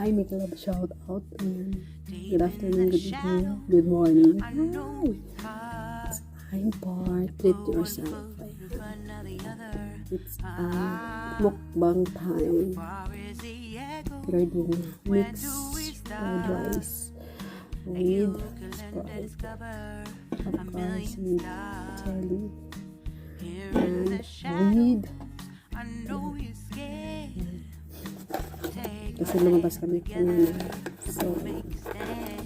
Hi, make love shout out. Good afternoon, good evening, good morning. Hi. It's time for treat yourself. It's mukbang time. Regarding mixed fried rice with Sprite. Of course, with jelly and with kasi lumabas kami kanina. So,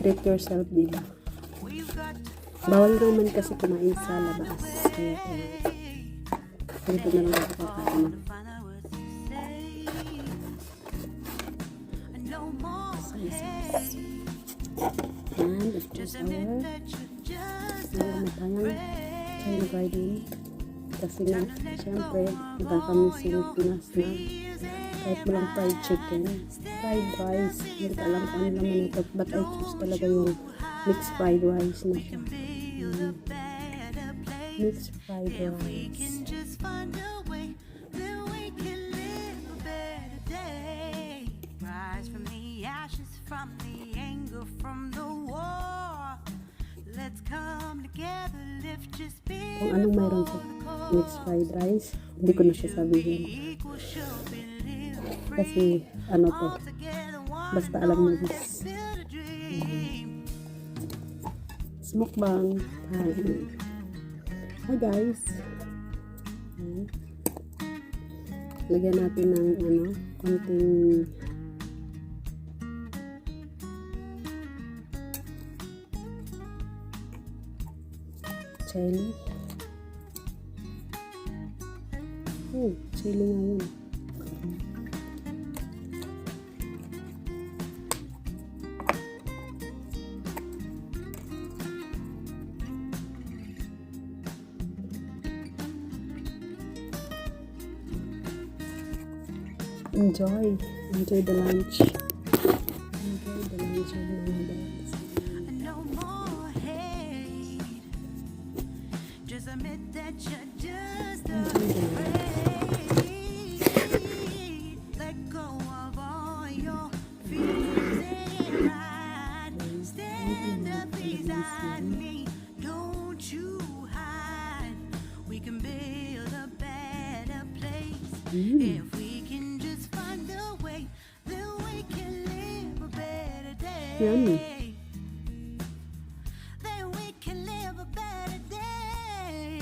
treat yourself, diba? Bawal naman kasi kumain sa labas. Kaya, dito na lang ako kakain. And, of course, matayang China garden. Kasi nga, syempre, iba kami sa Pinas na kahit walang fried chicken, fried rice, hindi ko alam kung ano naman ito, but I choose talaga yung mixed fried rice na siya. Mixed fried rice. Rise from the ashes, from the anger, from the war. Let's come together, lift your spirit. Kung anong mayroon sa mixed fried rice, hindi ko na siya sabihin. Kasi, ano to, basta alam mo guys. Mukbang time. Hi guys. Lagyan natin ng, konting chili. Chili nga yun. Enjoy the lunch. Enjoy the lunch of mga dads. No more hate. Just admit that you're just afraid. Let go of all your fears and pride. Stand up beside me. Don't you hide. We can build a better place if we can just find a way that we can live a better day. Yummy. That we can live a better day.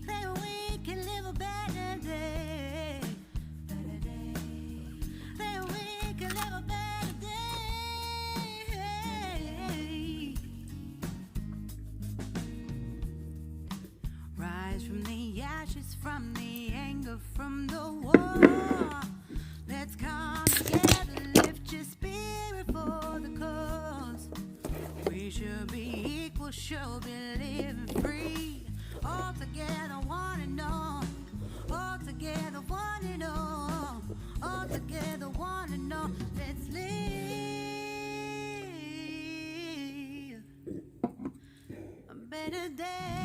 That we can live a better day. That we can live a better day. Rise from the ashes, from the anger, from the war. Let's come together, lift your spirit for the cause. We should be equal, should be living free. All together, one and all. All together, one and all. All together, one and all. Let's live a better day.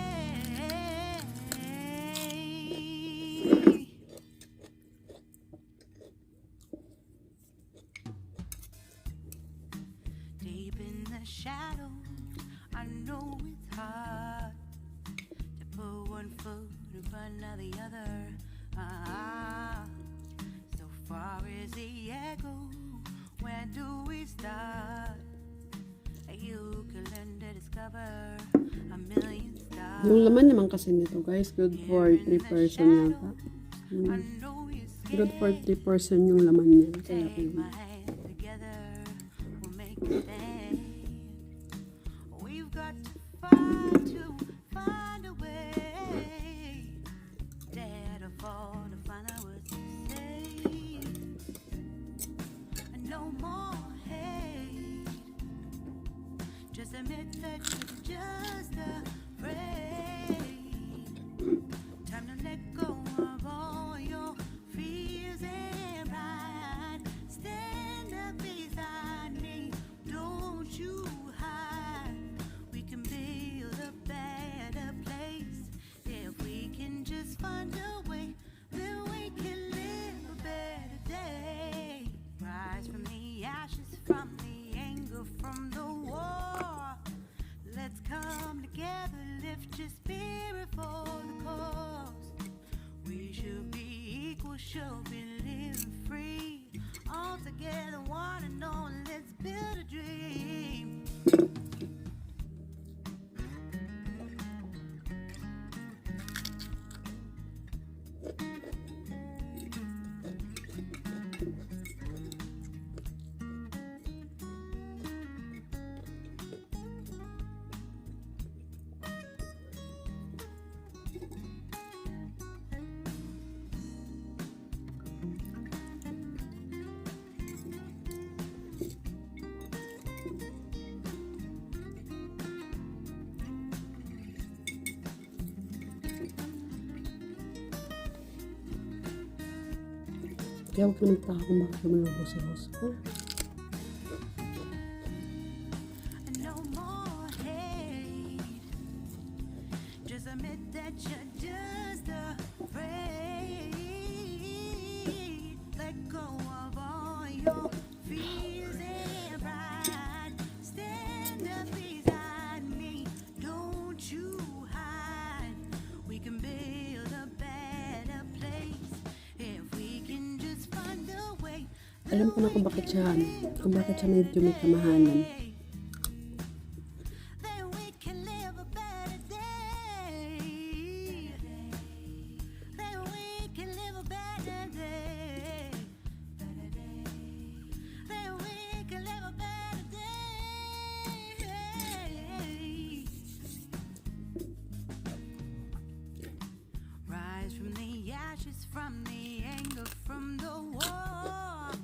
Shadows, I know it's hard to put one foot in front of the other. So far as the echo, where do we start? You can learn to discover a million stars. Yung laman naman kasi nito guys, good for 3 person yata. Good for 3 person yung laman niya. Kaya find a way, dare to fall. admit that you're just afraid. Time to let go of all your fears and pride. Stand up beside me, don't you hide. We can build a better place if we can just find a way. Then we can live a better day. Rise from the ashes, from the anger, from the war. Let's come together, lift your spirit for the cause. We should be equal, should be living free. All together, one and all, let's build a dream. Kaya huwag naman tao kung bakit lumulabo si Rose. No more hate. Just admit that you're just afraid. Let go of all your fears and pride. Stand up beside me, don't you hide. We can build a better place if we can just find a way. Alam ko na kung bakit siya medyo may kamahalan. Then we can live a better day. Then we can live a better day. Then we can live a better day. Rise from the ashes, from the anger, from the war.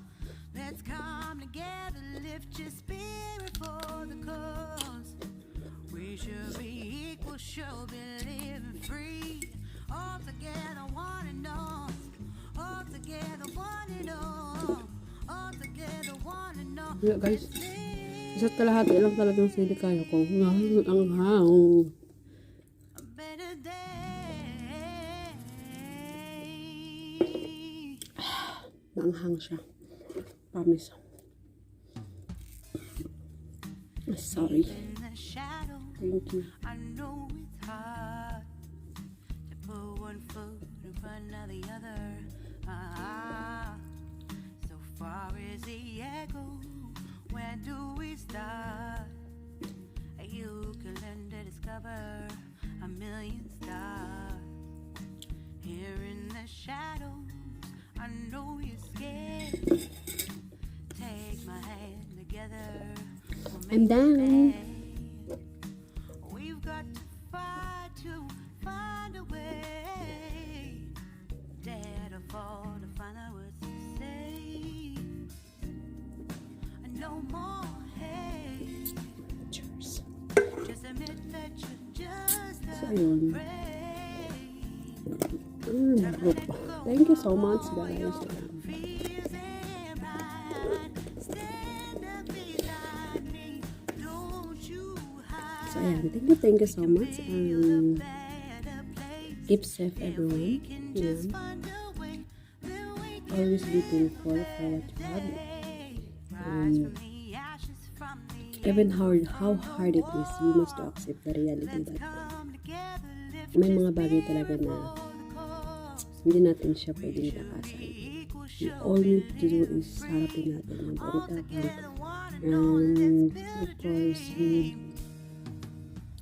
Let's come together, lift your spirit for the cause. We should be equal, should be living free. All together, one and all. All together, one and all. All together, one and all. Yeah, guys. Isa't kalahati lang talagang sili kaya ko. Ang hang. A better day. Maanghang siya. Promise. Sorry. In the shadow, Thank you. I know it's hard to put one foot in front of the other. So far is the echo. Where do we start? You can learn to discover a million stars. Here in the shadows, I know you're scared. Take my hand together. We'll I'm make it down. big. We've got to fight to find a way. Dare to fall to find out what to say. No more hate. Cheers. Just admit that you're just So, ayun. afraid. Group. Thank you so much, guys. Fears and pride. Stand up beside me. Don't you hide. So, ayan. Thank you so much. Better place. Keep safe, everyone. Just Yeah. find a way. Then we can Always be thankful for what you have. rise from the ashes, from the Even how hard it is, we must accept the reality that come together, lift may mga bagay talaga na the cause. hindi natin siya pwedeng takasan. Equal All we need to do is harapin natin ang buong tapang. And of course,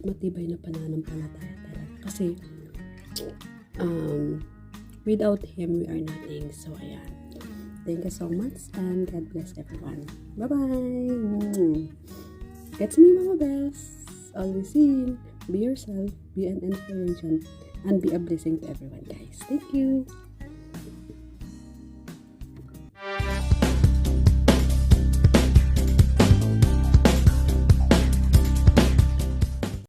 matibay na pananampalataya talaga. Kasi, without Him, we are nothing. So, ayan. Thank you so much and God bless everyone. Bye-bye! Get to me, Mama Bells! Always seen. Be yourself, be an inspiration, and be a blessing to everyone, guys. Thank you!